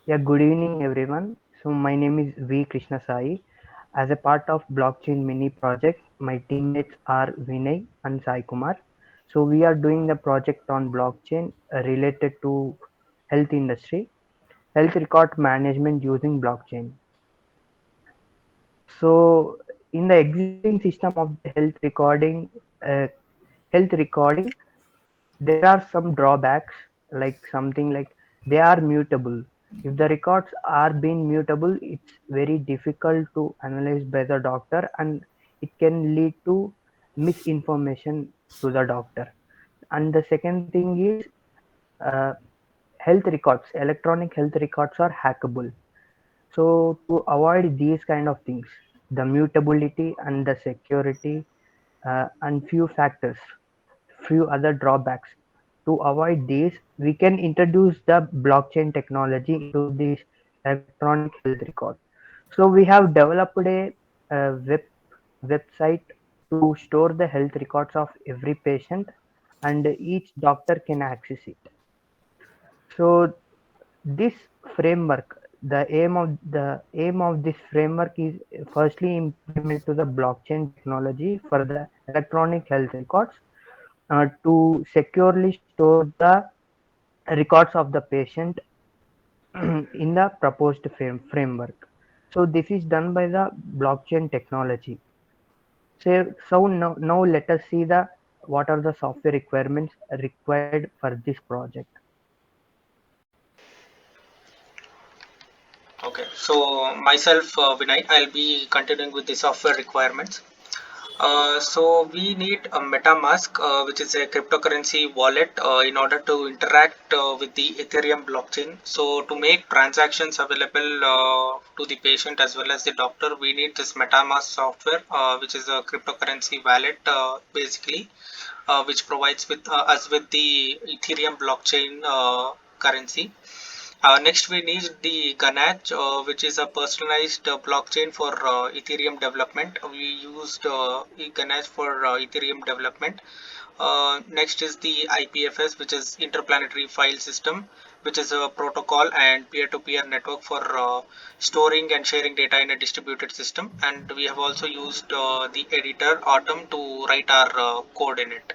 Yeah, good evening everyone. So my name is V Krishna Sai. As a part of blockchain mini project, my teammates are Vinay and Sai Kumar. So we are doing the project on blockchain related to health industry, health record management using blockchain. So in the existing system of the uh, health recording, there are some drawbacks, like something like they are mutable. If the records are being mutable, it's very difficult to analyze by the doctor, and it can lead to misinformation to the doctor. And the second thing is, uh, health records, electronic health records are hackable. So to avoid these kind of things, the mutability and the security, and few factors, few other drawbacks. To avoid these, we can introduce the blockchain technology into this electronic health record. So we have developed a website to store the health records of every patient, and each doctor can access it. So this framework, the aim of this framework is firstly implement to the blockchain technology for the electronic health records, to securely store the records of the patient in the proposed framework. So this is done by the blockchain technology. So now let us see the what are the software requirements required for this project. Okay, so myself, Vinay, I'll be continuing with the software requirements. So we need a MetaMask, which is a cryptocurrency wallet, in order to interact with the Ethereum blockchain. So to make transactions available to the patient as well as the doctor, we need this MetaMask software, which is a cryptocurrency wallet, basically, which provides with us with the Ethereum blockchain currency. Next, we need the Ganache, which is a personalized blockchain for Ethereum development. We used Ganache for Ethereum development. Next is the IPFS, which is Interplanetary File System, which is a protocol and peer-to-peer network for storing and sharing data in a distributed system. And we have also used the editor Atom to write our code in it.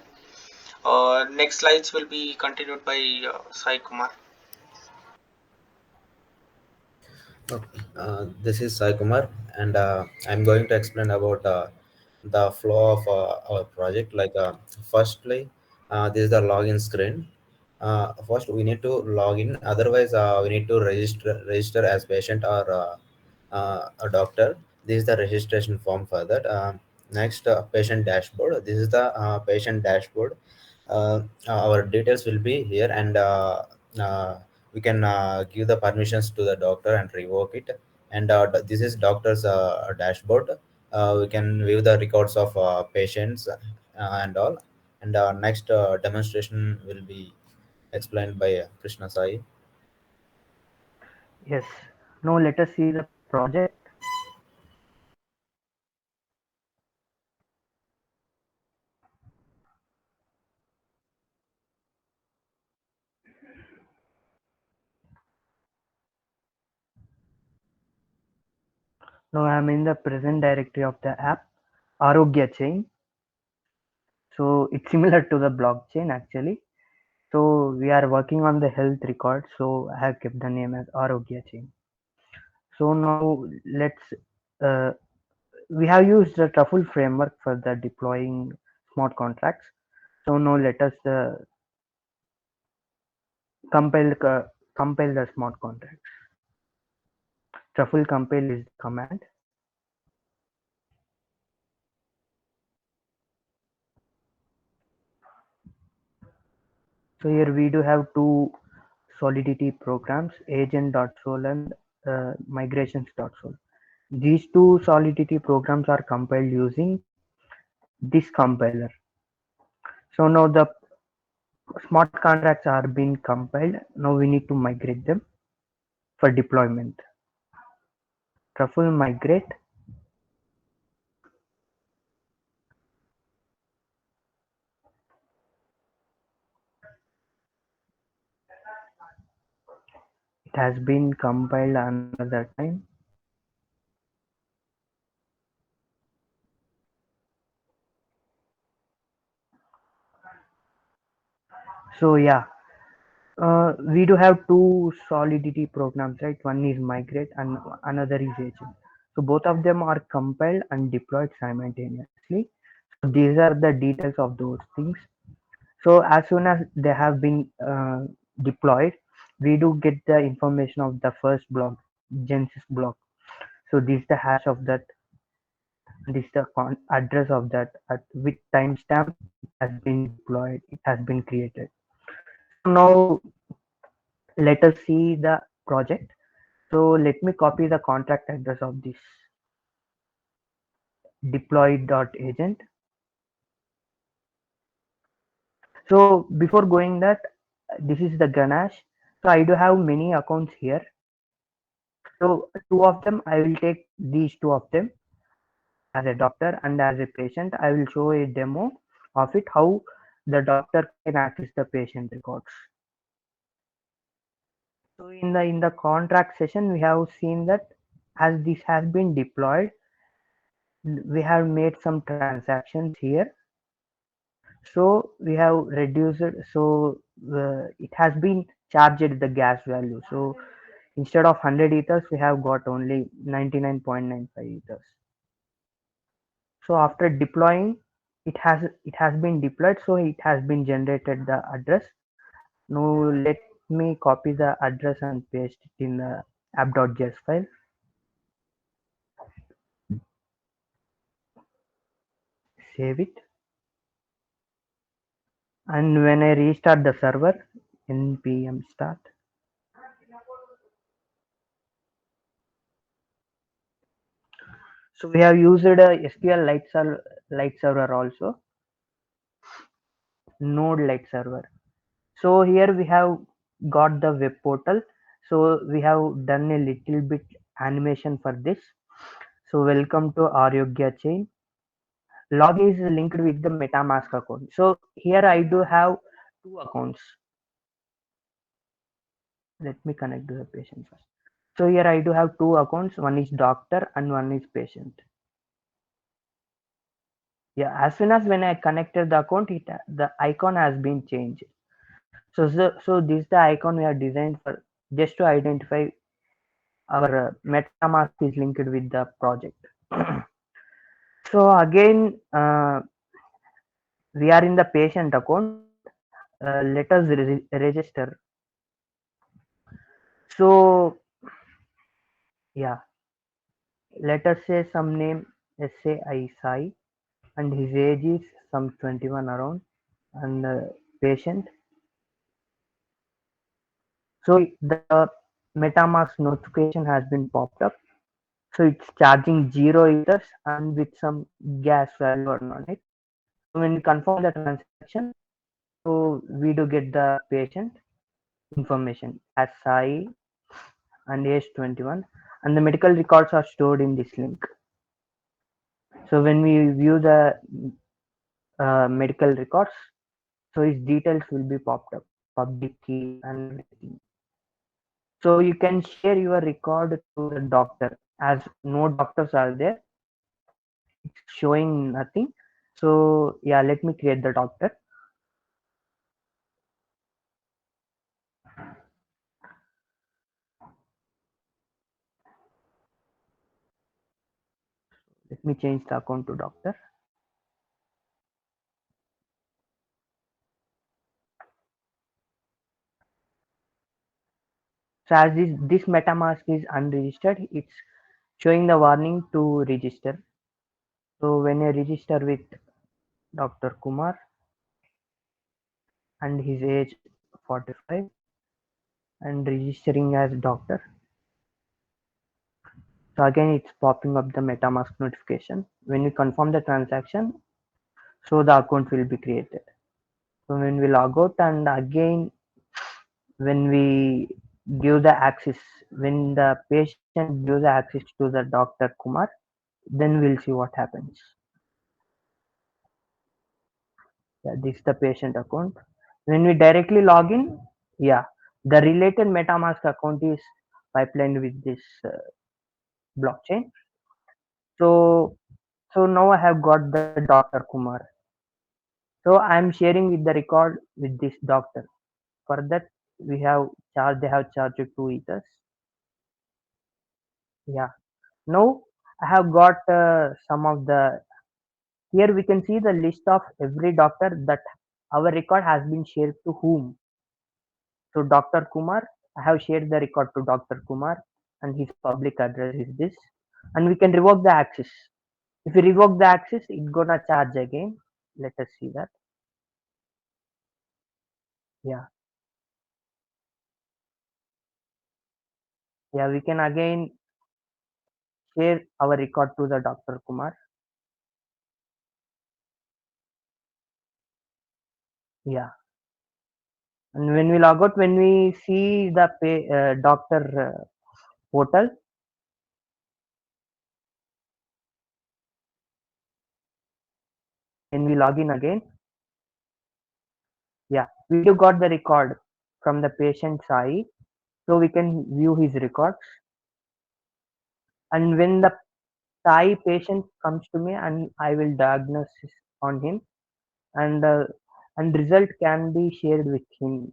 Next slides will be continued by Sai Kumar. Okay. This is Sai Kumar, and I'm going to explain about the flow of our project. Firstly, this is the login screen. First, we need to log in. Otherwise, we need to register as patient or a doctor. This is the registration form for that. Next, patient dashboard. This is the patient dashboard. Our details will be here, and we can give the permissions to the doctor and revoke it. And this is doctor's dashboard. We can view the records of patients and all. And next demonstration will be explained by Krishna Sai. Yes. Now let us see the project. Now I am in the present directory of the app, Arogya Chain. So it's similar to the blockchain actually. So we are working on the health record. So I have kept the name as Arogya Chain. So now let's uh, we have used the Truffle framework for the deploying smart contracts. So now let us compile compile the smart contracts. Truffle compile is the command. So here we do have two Solidity programs, agent.sol and migrations.sol. These two Solidity programs are compiled using this compiler. So now the smart contracts are being compiled. Now we need to migrate them for deployment. Truffle migrate. It has been compiled another time. So yeah, we do have two Solidity programs, right? One is Migrate and another is Agent. So both of them are compiled and deployed simultaneously. So these are the details of those things. So as soon as they have been deployed, we do get the information of the first block, Genesis block. So this is the hash of that, this is the address of that, at which timestamp it has been deployed, it has been created. So now let us see the project. So let me copy the contract address of this deploy.agent. So before going that, this is the Ganesh. So I do have many accounts here. So two of them, I will take these two of them as a doctor and as a patient. I will show a demo of it, how the doctor can access the patient records. So in the contract session, we have seen that as this has been deployed, we have made some transactions here. So we have reduced it. So it has been charged the gas value. So instead of 100 ethers, we have got only 99.95 ethers. So after deploying, it has been deployed. So it has been generated the address. Now let me copy the address and paste it in the app.js file. Save it. And when I restart the server, npm start. So we have used a SQL Lite server also, Node Lite server. So here we have got the web portal. So we have done a little bit animation for this. So welcome to Aryogya chain. Login is linked with the MetaMask account. So here I do have two accounts. Let me connect to the patient first. So here I do have two accounts. One is doctor and one is patient. Yeah, as soon as when I connected the account, the icon has been changed. So this is the icon we have designed for just to identify our MetaMask is linked with the project. So again, we are in the patient account. Let us register. So yeah, let us say some name SAI Sai, and his age is some 21 around, and patient. So the MetaMask notification has been popped up. So it's charging 0 ethers and with some gas value on it. So when we confirm the transaction, so we do get the patient information as Sai and age 21, and the medical records are stored in this link. So when we view the medical records, so his details will be popped up, public key and everything. So you can share your record to the doctor, as no doctors are there. It's showing nothing. So yeah, let me create the doctor. Let me change the account to doctor. So as this MetaMask is unregistered, it's showing the warning to register. So when I register with Dr. Kumar and his age 45 and registering as doctor. So again, it's popping up the MetaMask notification. When we confirm the transaction, so the account will be created. So when we log out, and again, when we give the access, when the patient gives the access to the Dr. Kumar, then we'll see what happens. Yeah, this is the patient account. When we directly log in, yeah, The related MetaMask account is pipelined with this blockchain. So so now I have got the Dr. Kumar. So I'm sharing with the record with this doctor. For that we have charged they have charged 2 ethers. Yeah. Now I have got some of the here we can see the list of every doctor that our record has been shared to whom. So Dr. Kumar, I have shared the record to Dr. Kumar and his public address is this. And we can revoke the access. If we revoke the access, it's gonna charge again. Let us see that. Yeah. Yeah, we can again share our record to the Dr. Kumar. Yeah. And when we log out, when we see the doctor portal, when we log in again, yeah, we do got the record from the patient Sai. So we can view his records. And when the Sai patient comes to me and I will diagnose on him and result can be shared with him.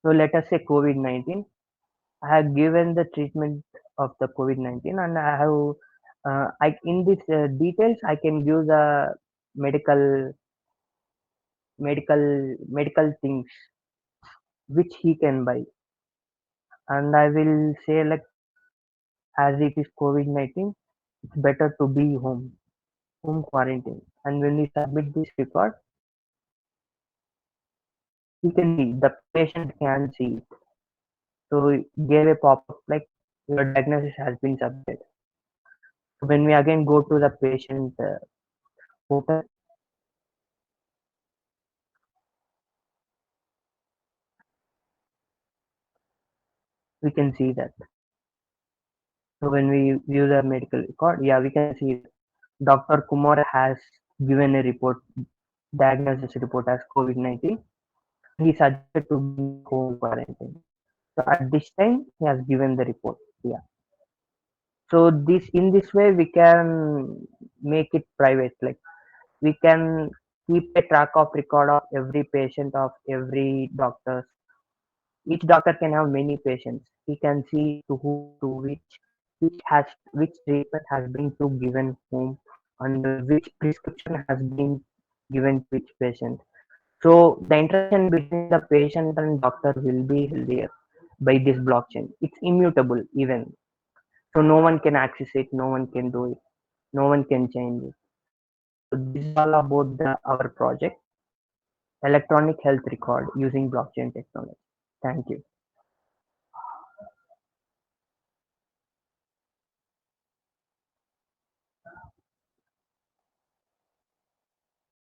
So let us say COVID-19. I have given the treatment of the COVID-19 and I have I in this details I can give the medical medical things which he can buy and I will say like as it is COVID-19 it's better to be home quarantine and when we submit this record you can see the patient can see it. So it gave a pop-up like your diagnosis has been submitted. So when we again go to the patient portal, we can see that. So when we view the medical record, yeah, we can see Dr. Kumar has given a report, diagnosis report as COVID-19. He suggested to be home quarantine. So at this time, he has given the report. Yeah. So this in this way we can make it private. Like we can keep a track of record of every patient of every doctor. Each doctor can have many patients. He can see to who to which treatment has been to given whom and which prescription has been given to which patient. So the interaction between the patient and doctor will be healthier by this blockchain. It's immutable even. So no one can access it, no one can do it, no one can change it. So this is all about our project, electronic health record using blockchain technology. Thank you.